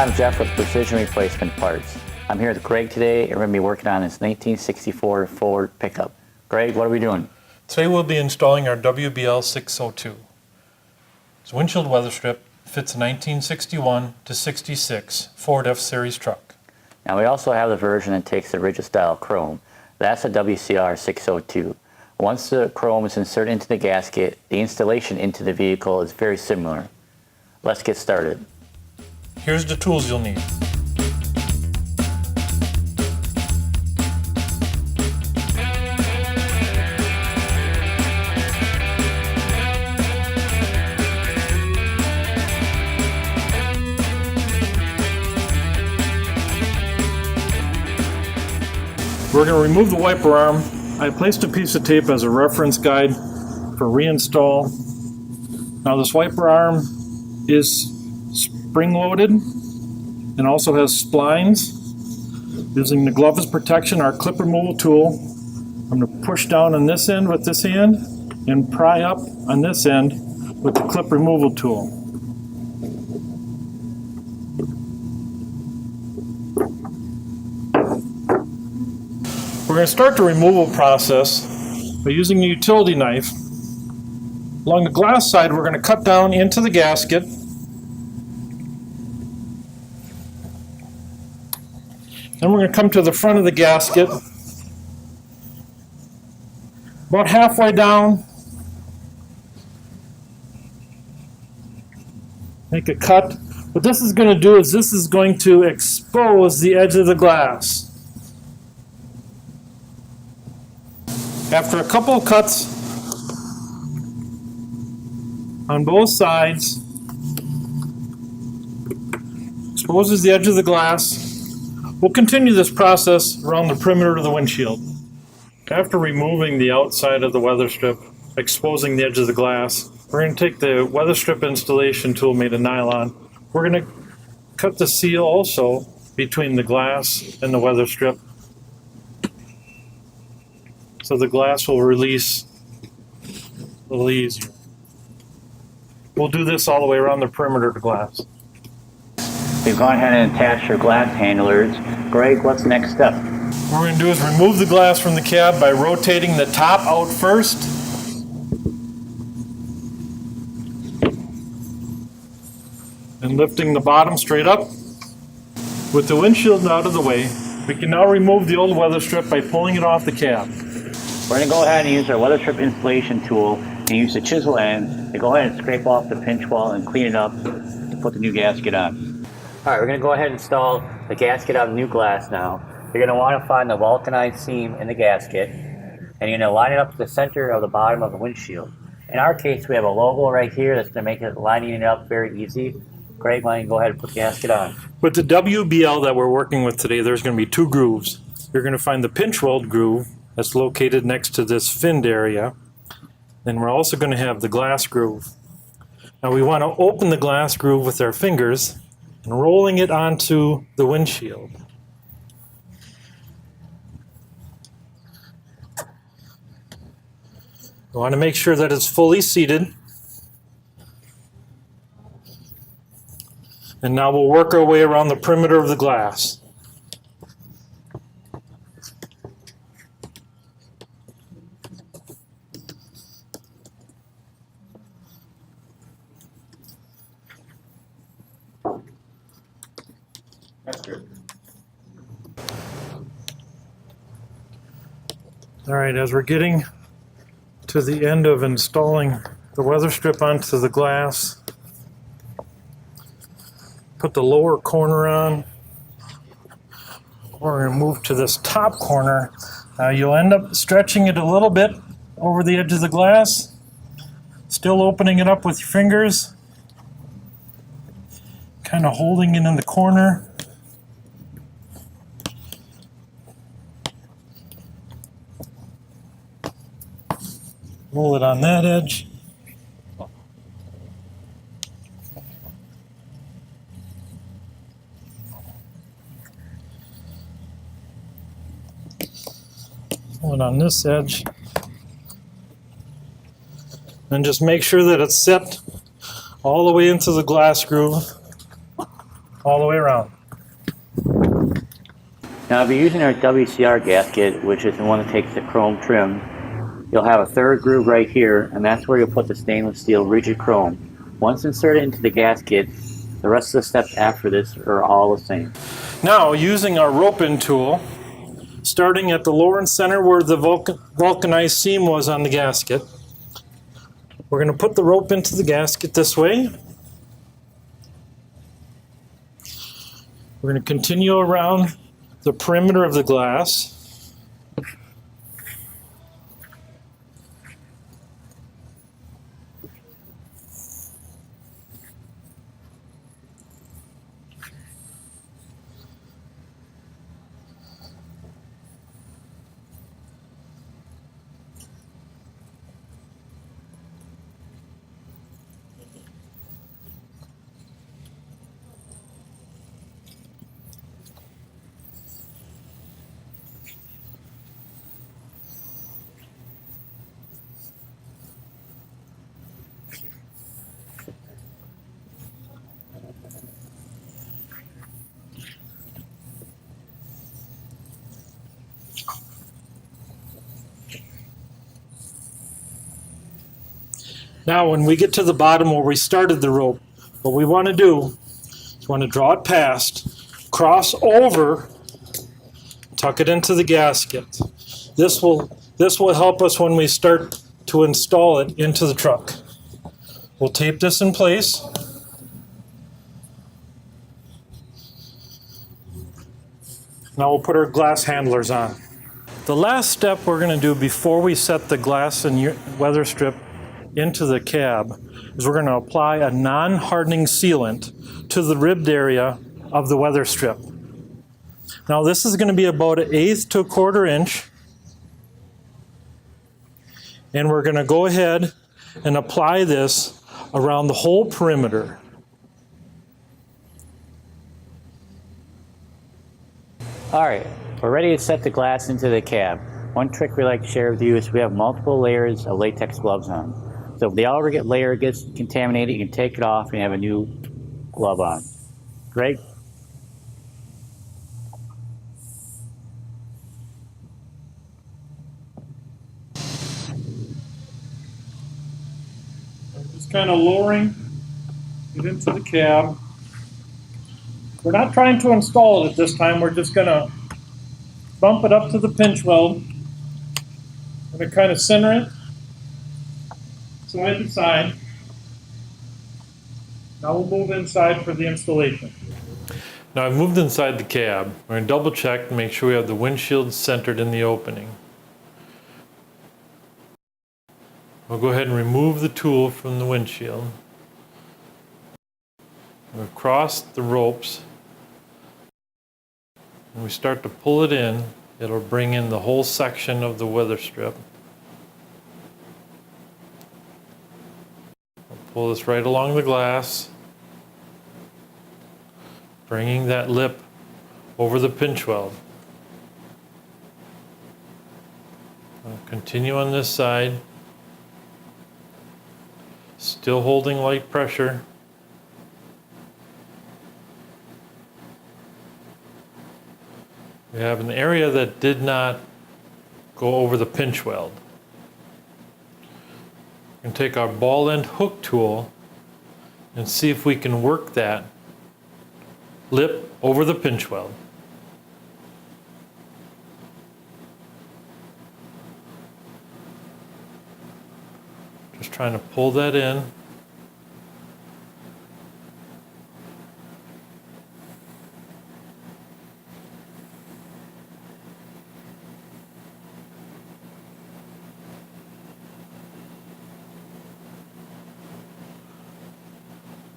I'm Jeff with Precision Replacement Parts. I'm here with Greg today, and we're going to be working on this 1964 Ford pickup. Greg, what are we doing? Today we'll be installing our WBL 602. This windshield weather strip fits a 1961 to 66 Ford F-Series truck. Now we also have the version that takes the rigid style chrome. That's a WCR 602. Once the chrome is inserted into the gasket, the installation into the vehicle is very similar. Let's get started. Here's the tools you'll need. We're going to remove the wiper arm. I placed a piece of tape as a reference guide for reinstall. Now this wiper arm is spring-loaded and also has splines. Using the glove as protection, our clip removal tool, I'm going to push down on this end with this hand and pry up on this end with the clip removal tool. We're going to start the removal process by using a utility knife. Along the glass side, we're going to cut down into the gasket. Then we're going to come to the front of the gasket. About halfway down, make a cut. What this is going to do is this is going to expose the edge of the glass. After a couple of cuts on both sides, exposes the edge of the glass. We'll continue this process around the perimeter of the windshield. After removing the outside of the weather strip, exposing the edge of the glass, we're going to take the weather strip installation tool made of nylon. We're going to cut the seal also between the glass and the weather strip, so the glass will release a little easier. We'll do this all the way around the perimeter of the glass. We've gone ahead and attached your glass handlers. Greg, what's the next step? What we're going to do is remove the glass from the cab by rotating the top out first. And lifting the bottom straight up. With the windshield out of the way, we can now remove the old weather strip by pulling it off the cab. We're going to go ahead and use our weather strip installation tool and use the chisel end to go ahead and scrape off the pinch wall and clean it up to put the new gasket on. Alright, we're going to go ahead and install the gasket on new glass now. You're going to want to find the vulcanized seam in the gasket, and you're going to line it up to the center of the bottom of the windshield. In our case, we have a logo right here that's going to make it lining it up very easy. Greg, why don't you go ahead and put the gasket on. With the WBL that we're working with today, there's going to be two grooves. You're going to find the pinch weld groove that's located next to this finned area. Then we're also going to have the glass groove. Now we want to open the glass groove with our fingers and rolling it onto the windshield. We want to make sure that it's fully seated. And now we'll work our way around the perimeter of the glass. That's good. All right, as we're getting to the end of installing the weather strip onto the glass, put the lower corner on. We're going to move to this top corner. You'll end up stretching it a little bit over the edge of the glass, still opening it up with your fingers, kind of holding it in the corner. Roll it on that edge. Roll it on this edge. And just make sure that it's set all the way into the glass groove all the way around. Now if you're using our WCR gasket, which is the one that takes the chrome trim, you'll have a third groove right here, and that's where you'll put the stainless steel rigid chrome. Once inserted into the gasket, the rest of the steps after this are all the same. Now, using our rope-in tool, starting at the lower and center where the vulcanized seam was on the gasket, we're going to put the rope into the gasket this way. We're going to continue around the perimeter of the glass. Now, when we get to the bottom where we started the rope, what we want to do is we want to draw it past, cross over, tuck it into the gasket. This will help us when we start to install it into the truck. We'll tape this in place. Now we'll put our glass handlers on. The last step we're going to do before we set the glass and weather strip into the cab is we're going to apply a non-hardening sealant to the ribbed area of the weather strip. Now this is going to be about 1/8 to 1/4 inch, and we're going to go ahead and apply this around the whole perimeter. Alright, we're ready to set the glass into the cab. One trick we like to share with you is we have multiple layers of latex gloves on. So if the outer layer gets contaminated, you can take it off and have a new glove on. Greg? I'm just kind of lowering it into the cab. We're not trying to install it at this time. We're just going to bump it up to the pinch weld. I'm going to kind of center it side to side. Now we'll move inside for the installation. Now I've moved inside the cab. We're going to double check to make sure we have the windshield centered in the opening. We'll go ahead and remove the tool from the windshield. We'll cross the ropes. When we start to pull it in, it'll bring in the whole section of the weather strip. Pull this right along the glass, bringing that lip over the pinch weld. I'll continue on this side, still holding light pressure. We have an area that did not go over the pinch weld. And take our ball end hook tool and see if we can work that lip over the pinch weld. Just trying to pull that in.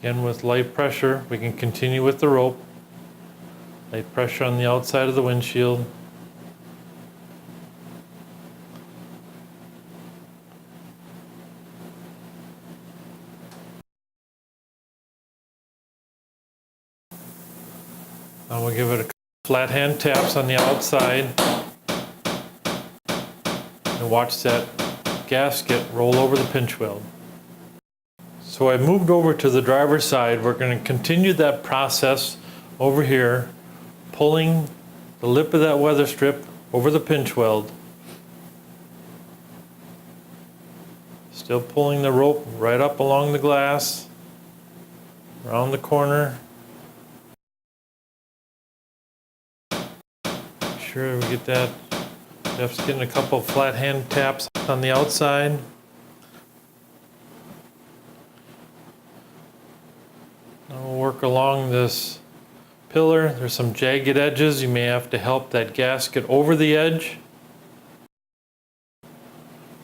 Again, with light pressure, we can continue with the rope. Light pressure on the outside of the windshield. Now we'll give it a couple flat hand taps on the outside and watch that gasket roll over the pinch weld. So I moved over to the driver's side. We're going to continue that process over here, pulling the lip of that weather strip over the pinch weld. Still pulling the rope right up along the glass, around the corner. Make sure we get that. Jeff's getting a couple flat hand taps on the outside. Now we'll work along this pillar. There's some jagged edges. You may have to help that gasket over the edge.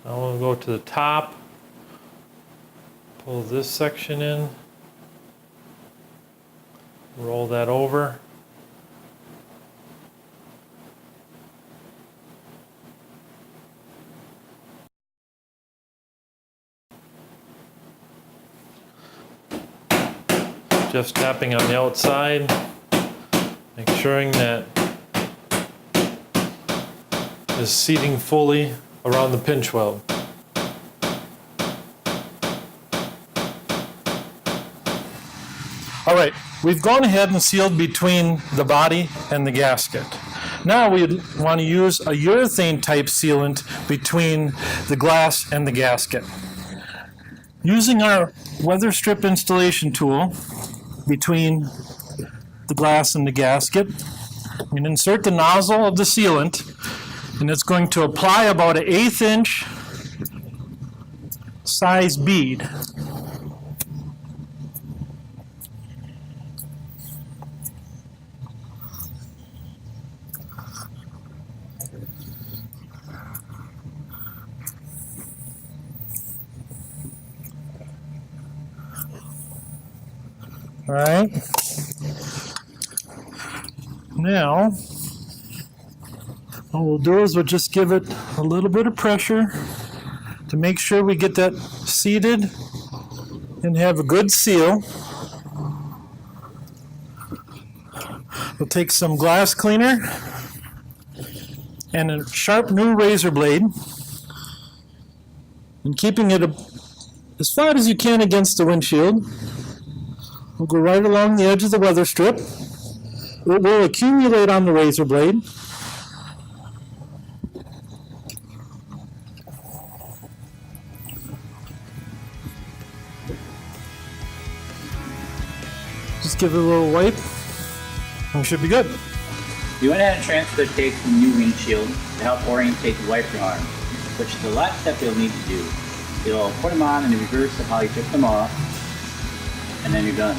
Now we'll go to the top. Pull this section in. Roll that over. Just tapping on the outside, make sure that is seating fully around the pinch weld. All right, we've gone ahead and sealed between the body and the gasket. Now we want to use a urethane type sealant between the glass and the gasket. Using our weather strip installation tool between the glass and the gasket, we can insert the nozzle of the sealant, and it's going to apply about an 1/8 inch size bead. All right. Now, what we'll do is we'll just give it a little bit of pressure to make sure we get that seated and have a good seal. We'll take some glass cleaner and a sharp new razor blade, and keeping it as flat as you can against the windshield. We'll go right along the edge of the weather strip. It will accumulate on the razor blade. Just give it a little wipe, and we should be good. You went ahead and transferred the tape from the new windshield to help orientate the wiper arm, which is the last step you'll need to do. You'll put them on in the reverse of how you took them off, and then you're done.